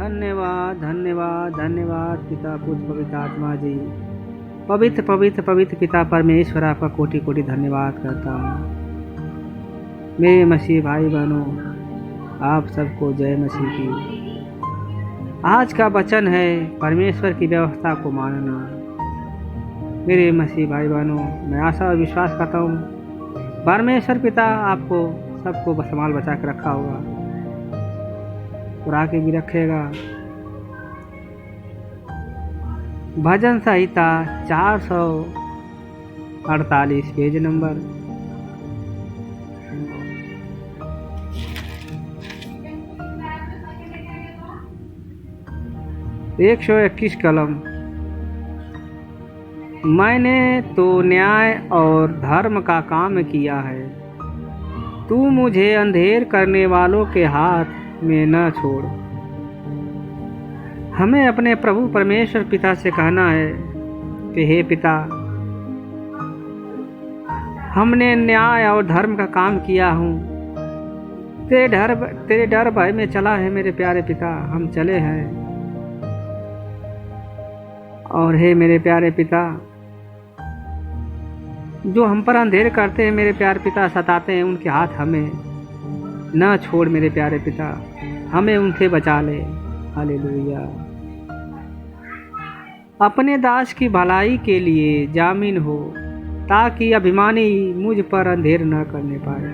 धन्यवाद धन्यवाद धन्यवाद पिता पुत्र पवित्र आत्मा जी। पवित्र पवित्र पवित्र पिता परमेश्वर, आपका कोटि कोटि धन्यवाद करता हूँ। मेरे मसीह भाई बहनों, आप सबको जय मसीह की। आज का वचन है परमेश्वर की व्यवस्था को मानना। मेरे मसीह भाई बहनों, मैं आशा और विश्वास करता हूँ परमेश्वर पिता आपको सबको संभाल बचा के रखा होगा और आगे भी रखेगा। भजन संहिता 448 पेज नंबर। एक 121 कलम। मैंने तो न्याय और धर्म का काम किया है, तू मुझे अंधेर करने वालों के हाथ में न छोड़। हमें अपने प्रभु परमेश्वर पिता से कहना है कि हे पिता, हमने न्याय और धर्म का काम किया हूँ, तेरे डर भय में चला है मेरे प्यारे पिता, हम चले हैं। और हे मेरे प्यारे पिता, जो हम पर अंधेर करते हैं मेरे प्यारे पिता, सताते हैं, उनके हाथ हमें न छोड़ मेरे प्यारे पिता, हमें उनसे बचा ले। हालेलुया। अपने दास की भलाई के लिए जामीन हो, ताकि अभिमानी मुझ पर अंधेर न करने पाए।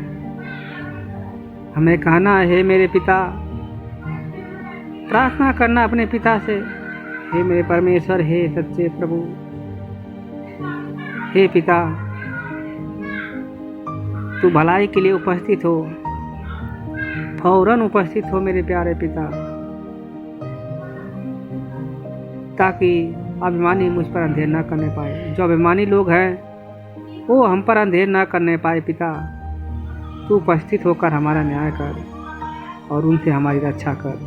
हमें कहना है मेरे पिता, प्रार्थना करना अपने पिता से, हे मेरे परमेश्वर, हे सच्चे प्रभु, हे पिता, तू भलाई के लिए उपस्थित हो, फौरन उपस्थित हो मेरे प्यारे पिता, ताकि अभिमानी मुझ पर अंधेर न करने पाए। जो अभिमानी लोग हैं वो हम पर अंधेर न करने पाए। पिता, तू उपस्थित होकर हमारा न्याय कर और उनसे हमारी रक्षा कर।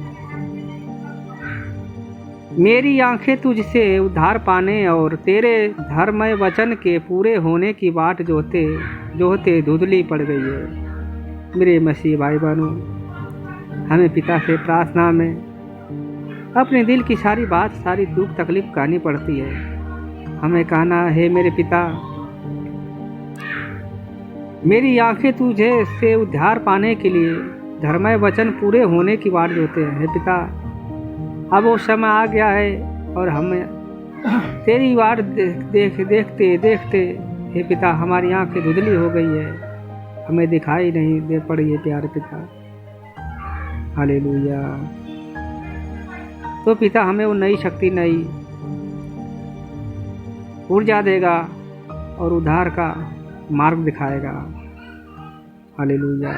मेरी आंखें तुझसे उद्धार पाने और तेरे धर्ममय वचन के पूरे होने की बाट जोहते धुंधली पड़ गई है। मेरे मसीह भाई बहनों, हमें पिता से प्रार्थना में अपने दिल की सारी बात, सारी दुख तकलीफ कहनी पड़ती है। हमें कहना है मेरे पिता, मेरी आंखें तुझे से उद्धार पाने के लिए धर्ममय वचन पूरे होने की बाट जोते हैं। हे पिता, अब वो समय आ गया है और हमें तेरी बाट देखते देखते हे पिता, हमारी आंखें धुंधली हो गई है, हमें दिखाई नहीं दे पड़ी है प्यारे पिता। हालेलुया। तो पिता, हमें वो नई शक्ति, नई ऊर्जा देगा और उद्धार का मार्ग दिखाएगा। हालेलुया।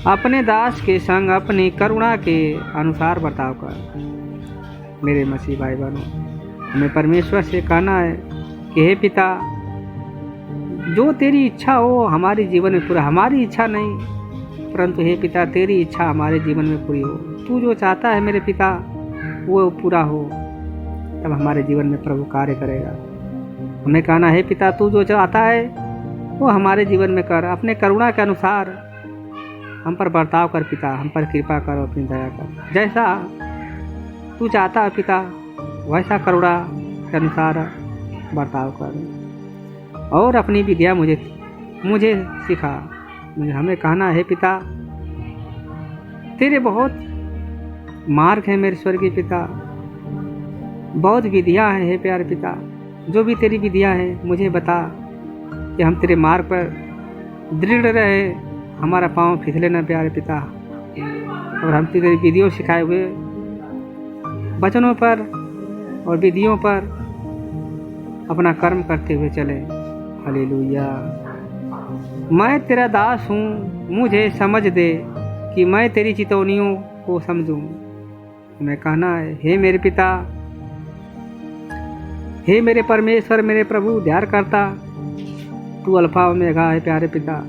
अपने दास के संग अपनी करुणा के अनुसार बर्ताव कर। मेरे मसीह भाई बहनों, हमें परमेश्वर से कहना है कि हे पिता, जो तेरी इच्छा हो हमारे जीवन में पूरा, हमारी इच्छा नहीं परंतु हे पिता तेरी इच्छा हमारे जीवन में पूरी हो। तू जो चाहता है मेरे पिता वो पूरा हो, तब हमारे जीवन में प्रभु कार्य करेगा। हमें कहना है पिता, तू जो चाहता है वो हमारे जीवन में कर। अपने करुणा के अनुसार हम पर बर्ताव कर पिता, हम पर कृपा कर और अपनी दया कर। जैसा तू चाहता है पिता वैसा करुणा के अनुसार बर्ताव कर और अपनी विद्या मुझे सिखा। हमें कहना है पिता, तेरे बहुत मार्ग हैं मेरे स्वर्गीय पिता, बहुत विधियाँ हैं हे प्यारे पिता। जो भी तेरी विधियाँ हैं मुझे बता कि हम तेरे मार्ग पर दृढ़ रहे, हमारा पाँव फिसले न प्यारे पिता, और हम तेरी विधियों सिखाए हुए वचनों पर और विधियों पर अपना कर्म करते हुए चले। हालेलुया। मैं तेरा दास हूँ, मुझे समझ दे कि मैं तेरी चितौनियों को समझूं। हमें कहना है हे मेरे पिता, हे मेरे परमेश्वर, मेरे प्रभु, उद्धार करता, तू अल्फा ओमेगा है प्यारे पिता।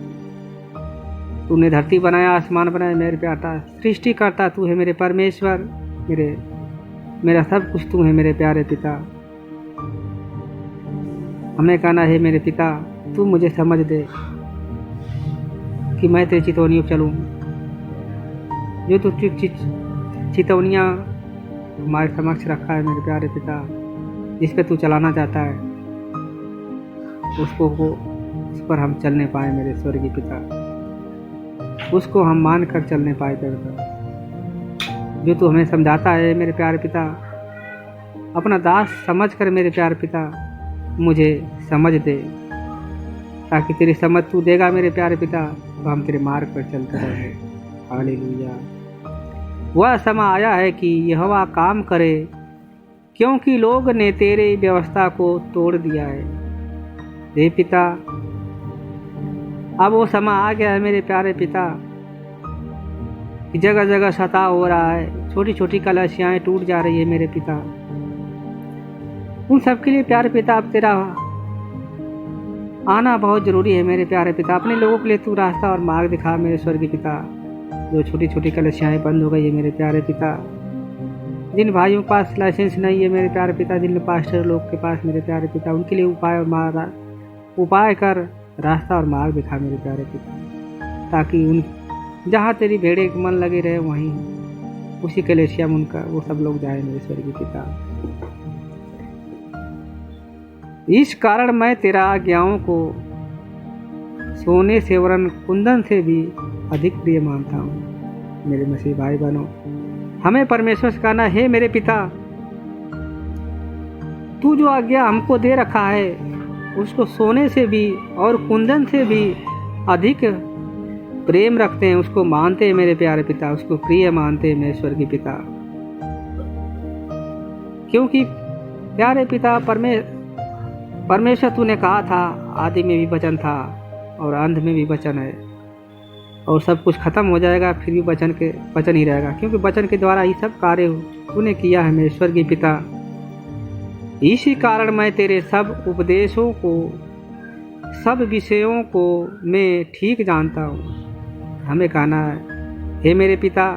तूने धरती बनाया, आसमान बनाया मेरे प्यारा, सृष्टि करता तू है मेरे परमेश्वर, मेरा सब कुछ तू है मेरे प्यारे पिता। हमें कहना है मेरे पिता, तू मुझे समझ दे कि मैं तेरी चितौनियों चलूँ जो तू चितौनियाँ हमारे समक्ष रखा है मेरे प्यारे पिता, जिस पे तू चलाना चाहता है उस पर हम चलने पाए मेरे स्वर्गीय पिता, उसको हम मान कर चलने पाए पिता। जो तू हमें समझाता है मेरे प्यारे पिता, अपना दास समझ कर मेरे प्यारे पिता मुझे समझ दे, ताकि तेरी समझ तू देगा मेरे प्यारे पिता, तो हम तेरे मार्ग पर चलते रहेंगे। हालेलुया। वह समय आया है कि यहोवा काम करे, क्योंकि लोग ने तेरे व्यवस्था को तोड़ दिया है। हे पिता, अब वो समय आ गया है मेरे प्यारे पिता कि जगह जगह सताव हो रहा है, छोटी छोटी कलशियाएँ टूट जा रही है मेरे पिता। उन सब के लिए प्यारे पिता अब तेरा आना बहुत ज़रूरी है मेरे प्यारे पिता। अपने लोगों के लिए तू रास्ता और मार्ग दिखा मेरे स्वर्गीय पिता। जो छोटी छोटी कलशियाएँ बंद हो गई है मेरे प्यारे पिता, जिन भाइयों के पास लाइसेंस नहीं है मेरे प्यारे पिता, जिन पास्टर लोग के पास मेरे प्यारे पिता, उनके लिए उपाय कर रास्ता और मार्ग दिखा मेरे प्यारे पिता, ताकि उन जहाँ तेरी भेड़े के मन लगे रहे वहीं उसी कलेशिया में उनका वो सब लोग जाए मेरे स्वर्गीय पिता। इस कारण मैं तेरा आज्ञाओं को सोने से वरन कुंदन से भी अधिक प्रिय मानता हूँ। मेरे मसीह भाई बहनों, हमें परमेश्वर से कहना है मेरे पिता, तू जो आज्ञा हमको दे रखा है उसको सोने से भी और कुंदन से भी अधिक प्रेम रखते हैं, उसको मानते हैं मेरे प्यारे पिता, उसको प्रिय मानते हैं मेरे स्वर्गीय पिता। क्योंकि प्यारे पिता परमेश्वर तूने कहा था आदि में भी वचन था और अंत में भी वचन है, और सब कुछ खत्म हो जाएगा फिर भी वचन ही रहेगा, क्योंकि वचन के द्वारा ही सब कार्य तूने किया है मेरे स्वर्गीय पिता। इसी कारण मैं तेरे सब उपदेशों को, सब विषयों को मैं ठीक जानता हूँ। हमें कहना है हे मेरे पिता,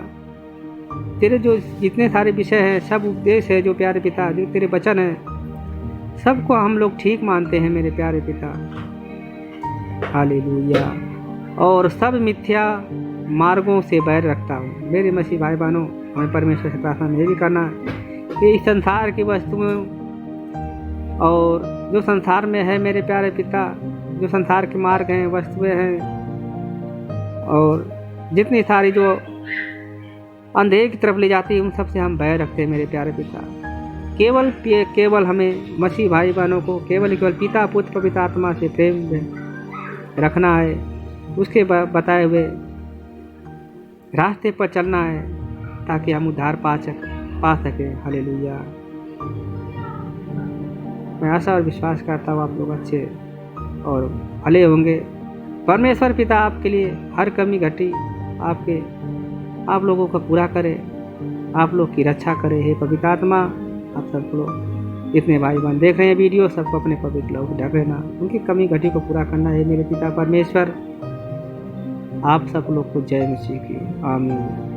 तेरे जो जितने सारे विषय हैं, सब उपदेश है जो प्यारे पिता, जो तेरे वचन है, सबको हम लोग ठीक मानते हैं मेरे प्यारे पिता। हालेलुया। और सब मिथ्या मार्गों से बैर रखता हूँ। मेरे मसीह भाई बहनों, हमें परमेश्वर से प्रार्थना ये भी करना कि इस संसार की वस्तुओं और जो संसार में है मेरे प्यारे पिता, जो संसार के मार्ग हैं, वस्तुएं हैं, और जितनी सारी जो अंधेरे की तरफ ले जाती है, उन सब से हम बैर रखते हैं मेरे प्यारे पिता। केवल हमें मसीह भाई बहनों को केवल पिता पुत्र पवित्र आत्मा से प्रेम रखना है, उसके बताए हुए रास्ते पर चलना है, ताकि हम उद्धार पा सकें। हालेलुया। मैं आशा और विश्वास करता हूँ आप लोग अच्छे और भले होंगे। परमेश्वर पिता आपके लिए हर कमी घटी आप लोगों को पूरा करे, आप लोग की रक्षा करे। हे पवित्र आत्मा, आप सब लोग जितने भाई बहन देख रहे हैं वीडियो, सबको अपने पवित्र लोग ढक लेना, उनकी कमी घटी को पूरा करना है मेरे पिता परमेश्वर। आप सब लोग को जय मसीह की। आमीन।